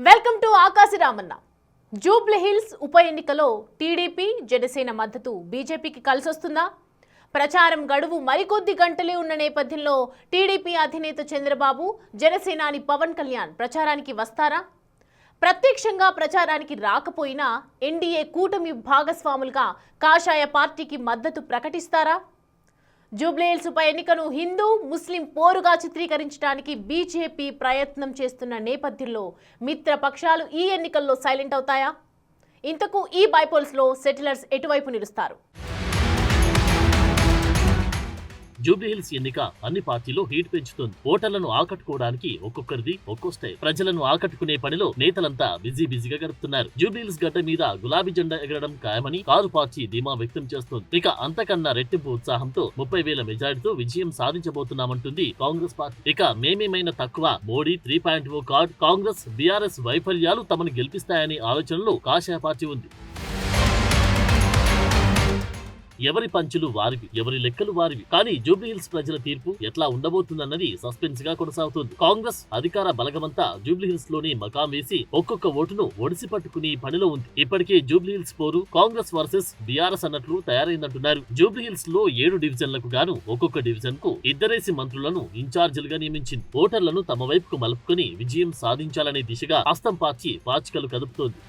Welcome to Akashi Ramanna. Jubilee Hills ఉప ఎన్నికలో TDP Janasena మద్దతు బీజేపీకి కలిసొస్తుందా? ప్రచారం గడువు మరికొద్ది గంటలే ఉన్న నేపథ్యంలో టీడీపీ అధినేత చంద్రబాబు, జనసేనాని పవన్ కళ్యాణ్ ప్రచారానికి వస్తారా? ప్రత్యక్షంగా ప్రచారానికి రాకపోయినా ఎన్డీఏ కూటమి భాగస్వాములుగా కాషాయ పార్టీకి మద్దతు ప్రకటిస్తారా? జూబ్లీ హిల్స్ ఉప ఎన్నికను హిందూ ముస్లిం పోరుగా చిత్రీకరించడానికి బీజేపీ ప్రయత్నం చేస్తున్న నేపథ్యంలో మిత్ర పక్షాలు ఈ ఎన్నికల్లో సైలెంట్ అవుతాయా? ఇంతకు ఈ బైపోల్స్ లో సెటిలర్స్ ఎటువైపు నిలుస్తారు? జూబ్లీ హిల్స్ ఎన్నిక అన్ని పార్టీలు హీట్ పెంచుతుంది. ఓటర్లను ఆకట్టుకోవడానికి ఒక్కొక్కరిది ఒక్కో స్టైల్. ప్రజలను ఆకట్టుకునే పనిలో నేతలంతా బిజీగా గడుపుతున్నారు. జూబ్లీ హిల్స్ గడ్డ మీద గులాబీ జెండా ఎగరడం ఖాయమని కారు పార్టీ ధీమా వ్యక్తం చేస్తోంది. ఇక అంతకన్నా రెట్టింపు ఉత్సాహంతో 30,000 మెజారిటీతో విజయం సాధించబోతున్నామంటుంది కాంగ్రెస్ పార్టీ. ఇక మేమేమైనా తక్కువ, మోడీ 3.0 కార్డ్, కాంగ్రెస్ బీఆర్ఎస్ వైఫల్యాలు తమను గెలిపిస్తాయనే ఆలోచనలో కాషాయ పార్టీ ఉంది. ఎవరి పంచులు వారివి, ఎవరి లెక్కలు వారివి. కానీ జూబ్లీ హిల్స్ ప్రజల తీర్పు ఎట్లా ఉండబోతుందన్నది సస్పెన్స్ గా కొనసాగుతుంది. కాంగ్రెస్ అధికార బలగమంతా జూబ్లీ హిల్స్ లోని మకాం వేసి ఒక్కొక్క ఓటును ఒడిసి పట్టుకుని పనిలో ఉంది. ఇప్పటికే జూబ్లీ హిల్స్ పోరు కాంగ్రెస్ వర్సెస్ బీఆర్ఎస్ అన్నట్లు తయారైందంటున్నారు. జూబ్లీ హిల్స్ లో 7 డివిజన్లకు గాను ఒక్కొక్క డివిజన్ కు ఇద్దరేసి మంత్రులను ఇన్ఛార్జీలుగా నియమించింది. ఓటర్లను తమ వైపుకు మలుపుకొని విజయం సాధించాలనే దిశగా హస్తం పార్టీ పాచికలు కదుపుతోంది.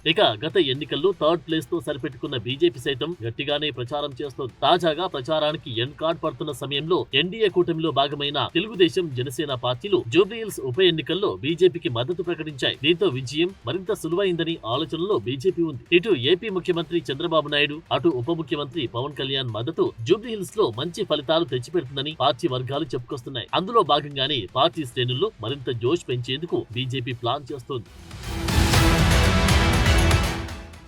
ఇక గత ఎన్నికల్లో థర్డ్ ప్లేస్ తో సరిపెట్టుకున్న బీజేపీ సైతం గట్టిగానే ప్రచారం చేస్తోంది. తాజాగా ప్రచారానికి ఎండ్ కార్డ్ పడుతున్న సమయంలో ఎన్డీఏ కూటమిలో భాగమైన తెలుగుదేశం, జనసేన పార్టీలు జూబ్లీ హిల్స్ ఉప ఎన్నికల్లో బీజేపీకి మద్దతు ప్రకటించాయి. దీంతో విజయం మరింత సులువైందని ఆలోచనలో బీజేపీ ఉంది. ఇటు ఏపీ ముఖ్యమంత్రి చంద్రబాబు నాయుడు, అటు ఉప ముఖ్యమంత్రి పవన్ కళ్యాణ్ మద్దతు జూబ్లీ హిల్స్ లో మంచి ఫలితాలు తెచ్చిపెడుతుందని పార్టీ వర్గాలు చెప్పుకొస్తున్నాయి. అందులో భాగంగానే పార్టీ శ్రేణుల్లో మరింత జోష్ పెంచేందుకు బీజేపీ ప్లాన్ చేస్తోంది.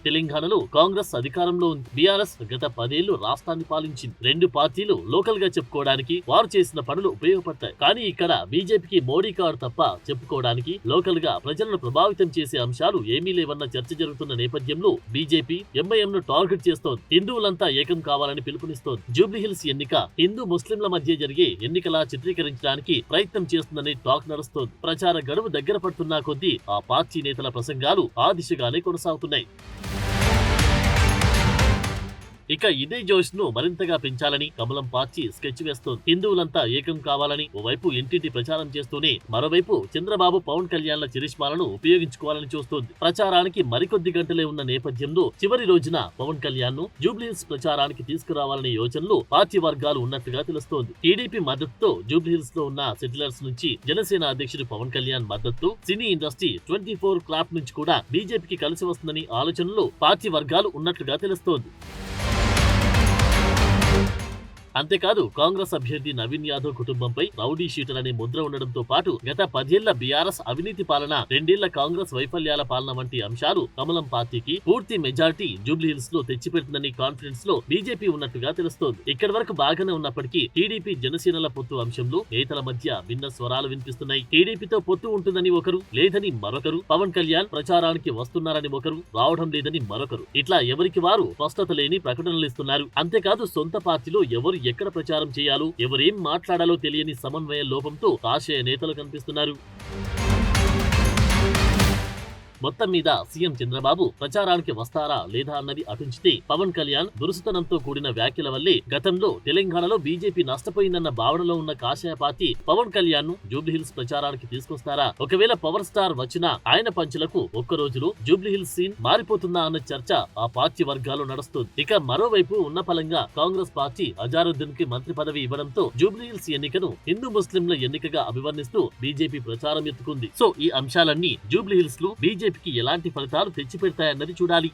తెలంగాణలో కాంగ్రెస్ అధికారంలో ఉంది. బీఆర్ఎస్ గత 10 ఏళ్లు రాష్ట్రాన్ని పాలించింది. రెండు పార్టీలు లోకల్ గా చెప్పుకోవడానికి వారు చేసిన పనులు ఉపయోగపడతాయి. కానీ ఇక్కడ బీజేపీకి మోడీ కార్డు తప్ప చెప్పుకోవడానికి లోకల్ గా ప్రజలను ప్రభావితం చేసే అంశాలు ఏమీ లేవన్న చర్చ జరుగుతున్న నేపథ్యంలో బీజేపీ ఎంఐఎం ను టార్గెట్ చేస్తోంది. హిందువులంతా ఏకం కావాలని పిలుపునిస్తోంది. జూబ్లీ హిల్స్ ఎన్నిక హిందూ ముస్లింల మధ్య జరిగే ఎన్నికలా చిత్రీకరించడానికి ప్రయత్నం చేస్తుందని టాక్ నడుస్తోంది. ప్రచార గడువు దగ్గర పడుతున్నా కొద్దీ ఆ పార్టీ నేతల ప్రసంగాలు ఆ దిశగానే కొనసాగుతున్నాయి. ఇక ఇదే జోష్ ను మరింతగా పెంచాలని కమలం పార్టీ స్కెచ్ వేస్తోంది. హిందువులంతా ఏకం కావాలని ఓవైపు ఇంటింటి ప్రచారం చేస్తూనే మరోవైపు చంద్రబాబు, పవన్ కళ్యాణ్ల చరిష్మాలను ఉపయోగించుకోవాలని చూస్తోంది. ప్రచారానికి మరికొద్ది గంటలే ఉన్న నేపథ్యంలో చివరి రోజున పవన్ కళ్యాణ్ ను జూబ్లీ హిల్స్ ప్రచారానికి తీసుకురావాలనే యోచనలో పార్టీ వర్గాలు ఉన్నట్టుగా తెలుస్తోంది. టీడీపీ మద్దతుతో జూబ్లీ హిల్స్ లో ఉన్న సెటిలర్స్ నుంచి జనసేన అధ్యక్షుడు పవన్ కళ్యాణ్ మద్దతు, సినీ ఇండస్ట్రీ 24 క్లాప్ నుంచి కూడా బీజేపీకి కలిసి వస్తుందని ఆలోచనలో పార్టీ వర్గాలు ఉన్నట్లుగా తెలుస్తోంది. అంతేకాదు కాంగ్రెస్ అభ్యర్థి నవీన్ యాదవ్ కుటుంబంపై రౌడీ షీటర్ అనే ముద్ర ఉండడంతో పాటు గత 10 ఏళ్ల బీఆర్ఎస్ అవినీతి పాలన, 2 ఏళ్ల కాంగ్రెస్ వైఫల్యాల పాలన వంటి అంశాలు కమలం పార్టీకి పూర్తి మెజారిటీ జూబ్లీ హిల్స్ లో తెచ్చిపెడుతుందని కాన్ఫిడెన్స్ లో బీజేపీ ఉన్నట్టుగా తెలుస్తోంది. ఇక్కడి వరకు బాగానే ఉన్నప్పటికీ టీడీపీ, జనసేనల పొత్తు అంశంలో నేతల మధ్య భిన్న స్వరాలు వినిపిస్తున్నాయి. టీడీపీతో పొత్తు ఉంటుందని ఒకరు, లేదని మరొకరు, పవన్ కళ్యాణ్ ప్రచారానికి వస్తున్నారని ఒకరు, రావడం లేదని మరొకరు, ఇట్లా ఎవరికి వారు స్పష్టత లేని ప్రకటనలు ఇస్తున్నారు. అంతేకాదు సొంత పార్టీలో ఎవరు ఎక్కడ ప్రచారం చేయాలో, ఎవరేం మాట్లాడాలో తెలియని సమన్వయ లోపంతో కాషాయ నేతలు కనిపిస్తున్నారు. మొత్తం మీద సీఎం చంద్రబాబు ప్రచారానికి వస్తారా లేదా అన్నది అటుంచితే పవన్ కళ్యాణ్ దురుసుతనంతో కూడిన వ్యాఖ్యల వల్లే గతంలో తెలంగాణలో బీజేపీ నష్టపోయిందన్న భావనలో ఉన్న కాషాయ పార్టీ పవన్ కళ్యాణ్ ను జూబ్లీ హిల్స్ ప్రచారానికి తీసుకొస్తారా? ఒకవేళ పవర్ స్టార్ వచ్చినా ఆయన పంచులకు ఒక్క రోజులో జూబ్లీ హిల్స్ సీన్ మారిపోతుందా అన్న చర్చ ఆ పార్టీ వర్గాల్లో నడుస్తుంది. ఇక మరోవైపు ఉన్న ఫలంగా కాంగ్రెస్ పార్టీ అజారుద్దీన్ కి మంత్రి పదవి ఇవ్వడంతో జూబ్లీ హిల్స్ ఎన్నికను హిందూ ముస్లింల ఎన్నికగా అభివర్ణిస్తూ బీజేపీ ప్రచారం ఎత్తుకుంది. సో ఈ అంశాలన్నీ జూబ్లీ హిల్స్ లో బీజేపీకి ఎలాంటి ఫలితాలు తెచ్చిపెడతాయన్నది చూడాలి.